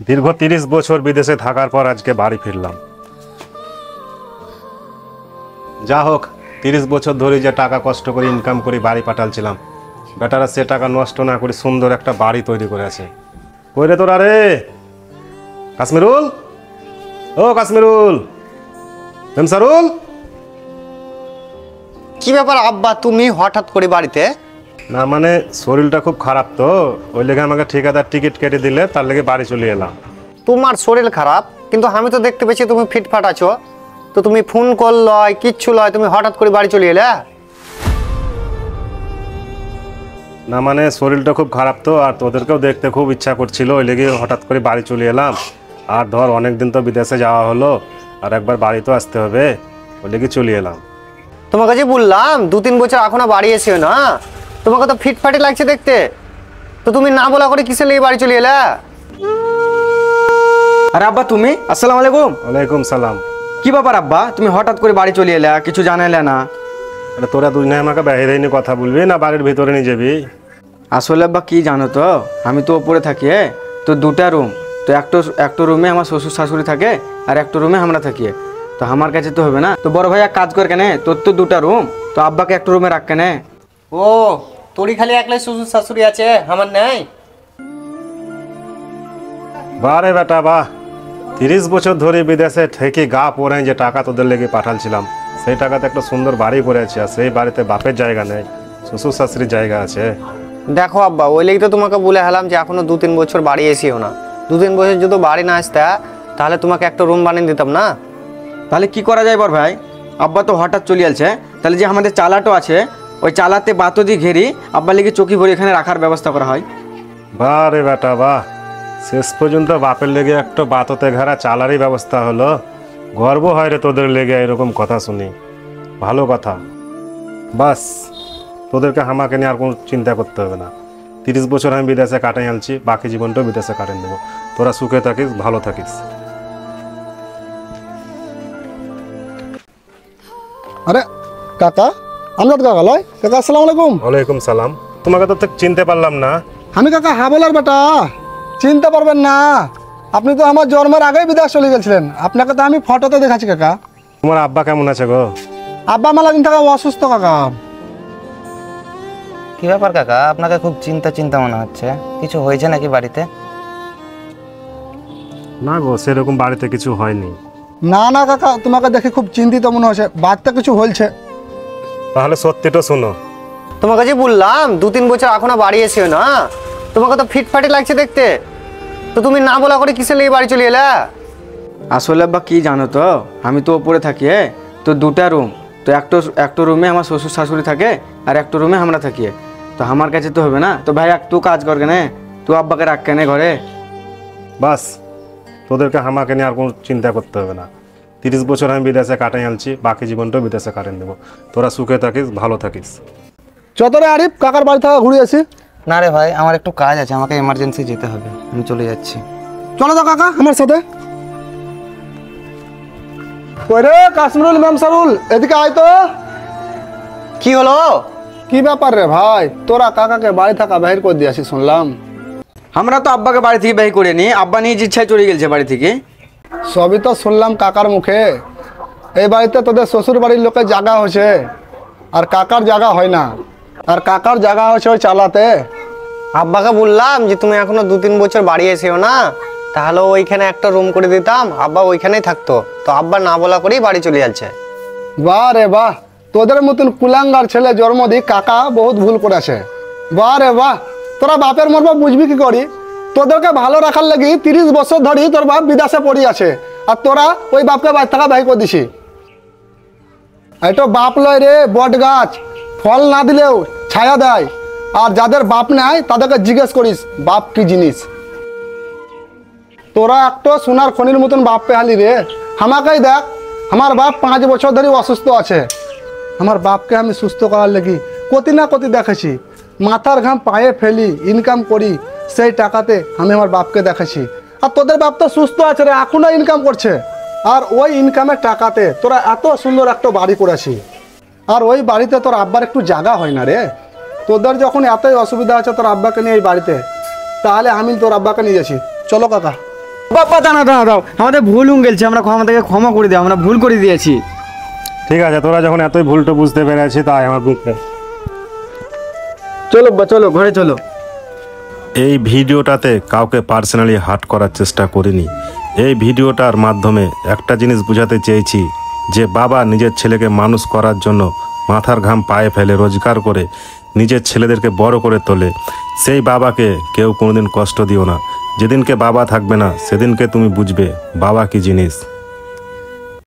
দীর্ঘ 30 বছর বিদেশে থাকার পর আজকে বাড়ি ফিরলাম। যা হোক, 30 বছর ধরে যে টাকা কষ্ট করে ইনকাম করে বাড়ি পাঠালছিলাম, বেটারা সে টাকা নষ্ট না করে সুন্দর একটা বাড়ি তৈরি করেছে। কই রে তোরা রে? কাশ্মীরুল, ও কাশ্মীরুল, মেমসারুল। কি ব্যাপার আব্বা, তুমি হঠাৎ করে বাড়িতে? না মানে শরীরটা খুব খারাপ, তো ওই লেগে আমাকে ঠিকাদার টিকিট কেটে দিলে, তার লেগে বাড়ি চলে এলাম। তোমার শরীর খারাপ, কিন্তু আমি তো দেখতে পেয়েছি তুমি ফিটফাট আছো। তো তুমি ফোন কল লয়, কিচ্ছু লয়, তুমি হঠাৎ করে বাড়ি চলে এলে? না মানে শরীরটা খুব খারাপ, তো আর তোদেরকেও দেখতে খুব ইচ্ছা করছিল, ওই লেগে হঠাৎ করে বাড়ি চলে এলাম। আর ধর অনেক দিন তো বিদেশে যাওয়া হলো, আর একবার বাড়ি তো আসতে হবে, ওই লেগে চলে এলাম। তোমার কাছে বললাম 2-3 বছর এখনো বাড়ি এসেও না, তোমাকে তো ফিটফাটে লাগছে দেখতে। তো তুমি না বলা করে কিসের লেগে বাড়ি চলে এলে? আরে আব্বা তুমি, আসসালামু আলাইকুম। ওয়ালাইকুম সালাম। কি ব্যাপার আব্বা, তুমি হঠাৎ করে বাড়ি চলে এলে, কিছু জানাইলে না? আরে তোরা দুজনে আমাকে বাইরে নিয়ে কথা বলবি না বাড়ির ভিতরে নিয়ে যাবি? আসলে আব্বা কি জানো তো, আমি তো ওপরে থাকি, তো 2টা রুম, তো একটা রুমে আমার শ্বশুর শাশুড়ি থাকে আর একটা রুমে আমরা থাকি। তো আমার কাছে তো হবে না, তো বড় ভাই এক কাজ কর কেনে, তোর তো 2টা রুম, তো আব্বাকে একটা রুমে রাখ কেনে। ও, তোরই খালি একলাই শ্বশুর শাশুড়ি আছে, আমার নেই? বারে বেটা বাহ, 30 বছর ধরে বিদেশে থেকে গা পড়ে যে টাকা তোদের লেগে পাঠালছিলাম, সেই টাকাতে একটা সুন্দর বাড়ি করেছি, আর সেই বাড়িতে বাপের জায়গা নেই, শ্বশুর শাশুড়ির জায়গা আছে। দেখো আব্বা, ওই লেগে তো তোমাকে বলে হেলাম যে এখনো 2-3 বছর বাড়ি এসিও না। 2-3 বছর যদি বাড়ি না আসতে, তাহলে তোমাকে একটা রুম বানিয়ে দিতাম না? তাহলে কি করা যায় বড় ভাই? আব্বা তো হঠাৎ চলে আসছে, তাহলে যে আমাদের চালাটো আছে, ওই চালাতে বাতো দিয়ে ঘেরি আব্বার লেগে চকি ভরে এখানে রাখার ব্যবস্থা করা হয়। বারে বেটা বাহ, শেষ পর্যন্ত বাপের লেগে একটা বাততে ঘেরা চালারই ব্যবস্থা হলো। গর্ব হয় রে তোদের লেগে এরকম কথা শুনি, ভালো কথা। বাস, তোদেরকে আমাকে নিয়ে আর কোনো চিন্তা করতে হবে না। 30 বছর আমি বিদেশে কাটাই আনছি, বাকি জীবনটাও বিদেশে কাটিয়ে দেবো। তোরা সুখে থাকিস, ভালো থাকিস। আরে কাকা, আমরা তো কাকা লয়। কাকা আসসালামু আলাইকুম। ওয়ালাইকুম সালাম। তোমাকে তো ঠিক চিনতে পারলাম না। আমি কাকা হাবলার বেটা, চিনতে পারবেন না? আপনি তো আমার জন্মের আগেই বিদেশ চলে গেছিলেন, আপনাকে তো আমি ফটোতে দেখাচ্ছি কাকা। তোমার আব্বা কেমন আছে গো? আব্বা মেলা দিন থাকা অসুস্থ কাকা। কি ব্যাপার কাকা, আপনাকে খুব চিন্তা চিন্তা মনে হচ্ছে, কিছু হয়েছে নাকি বাড়িতে? না গো, সেরকম বাড়িতে কিছু হয়নি। না না কাকা, তোমাকে দেখে খুব চিন্তিত মনে হচ্ছে, বাড়িতে কিছু হয়েছে। তাহলে সত্যিটা শোনো। তোমার কাছে বললাম 2-3 বছর এখনো বাড়ি এসেও না, তোমাকে তো ফিটফাটে লাগছে দেখতে। তো তুমি না বলা করে কিসের লেগে বাড়ি চলে এলে? আসলে আব্বা কি জানো তো, আমি তো ওপরে থাকি, তো 2টা রুম, তো একটা রুমে আমার শ্বশুর শাশুড়ি থাকে আর একটা রুমে আমরা থাকি। তো আমার কাছে তো হবে না, তো ভাই তুই কাজ কর কেনে, তুই আব্বাকে রাখ কেনে ঘরে। বাস, তোদেরকে আমাকে নিয়ে আর কোনো চিন্তা করতে হবে না। 30 বছর আমি বিদেশে কাটাই আনছি, বাকি জীবনটাও বিদেশে কাটিয়ে দেবো। তোরা সুখে থাকিস, ভালো থাকিস। চতরে আরিফ, কাকার বাড়ি থেকে ঘুরে আসি। না রে ভাই, আমার একটু কাজ আছে, আমাকে এমার্জেন্সি যেতে হবে, আমি চলে যাচ্ছি। চলো তো কাকা আমার সাথে। কই রে কাশ্মীরুল, মেমসারুল, এদিকে আয় তো। কি হলো? কি ব্যাপার রে ভাই, তোরা কাকাকে বাড়ি থাকা বাহির করে দিয়েছি শুনলাম। আমরা তো আব্বাকে বাড়ি থেকে বের করে নি, আব্বা নিজ ইচ্ছায় চলে গেছে বাড়ি থেকে। সবই তো শুনলাম কাকার মুখে। এই বাড়িতে তোদের শ্বশুর বাড়ির লোকের জায়গা হয়েছে, আর কাকার জায়গা হয় না, আর কাকার জায়গা হয়েছে ওই চালাতে। আব্বাকে বললাম যে তুমি এখনো 2-3 বছর বাড়ি এসেও না, তাহলে ওইখানে একটা রুম করে দিতাম, আব্বা ওইখানেই থাকতো। তো আব্বা না বলা করেই বাড়ি চলে যাচ্ছে। বাহ রে বাহ, তোদের মতন কুলাঙ্গার ছেলে জন্ম দি কাকা বহুত ভুল করেছে। বাহ রে বাহ, তোরা বাপের মর্ম বুঝবি কি করি? তোদেরকে ভালো রাখার লাগি 30 বছর ধরে তোর বাপ বিদেশে পড়ি আছে, আর তোরা ওই বাপকে বাড়ি থাকা বাই করে দিছি। এটা বাপ লয় রে, বট গাছ, ফল না দিলেও ছায়া দেয়। আর যাদের বাপ নাই তাদেরকে জিজ্ঞেস করিস বাপ কি জিনিস। তোরা একটা সোনার খনির মতন বাপ পেহালি রে। আমাকেই দেখ, আমার বাপ 5 বছর ধরে অসুস্থ আছে। আমার বাপকে আমি সুস্থ করার লাগি কতি না কতি দেখেছি, মাথার ঘাম পায়ে ফেলি, ইনকাম করি, সেই টাকাতে আমি আমার বাপকে দেখেছি। আর তোদের বাপ তো সুস্থ আছে রে, এখনো ইনকাম করছে, আর ওই ইনকামের টাকাতে তোরা এত সুন্দর একটা বাড়ি করেছি। আর ওই বাড়িতে তোর আব্বার একটু জায়গা হয় না রে। তোদের যখন এতই অসুবিধা আছে তোর আব্বাকে নিয়ে এই বাড়িতে, তাহলে আমি তোর আব্বাকে নিয়ে যাচ্ছি। চলো কাকা। বাবা দাঁড়াও দাঁড়াও দাও, আমাদের ভুল হয়ে গেছে, আমরা আমাদেরকে ক্ষমা করে দাও, আমরা ভুল করে দিয়েছি। ঠিক আছে, তোরা যখন এতই ভুলটা বুঝতে পেরেছি তাই আমার বুঝতে। চলো আব্বা, চলো ঘরে চলো। এই ভিডিওটাতে কাউকে পার্সোনালি হার্ট করার চেষ্টা করিনি। এই ভিডিওটার মাধ্যমে একটা জিনিস বোঝাতে চেয়েছি যে বাবা নিজের ছেলেকে মানুষ করার জন্য মাথার ঘাম পায়ে ফেলে রোজগার করে নিজের ছেলেদেরকে বড় করে তোলে। সেই বাবাকে কেউ কোনোদিন কষ্ট দিও না। যেদিনকে বাবা থাকবে না সেদিনকে তুমি বুঝবে বাবা কি জিনিস।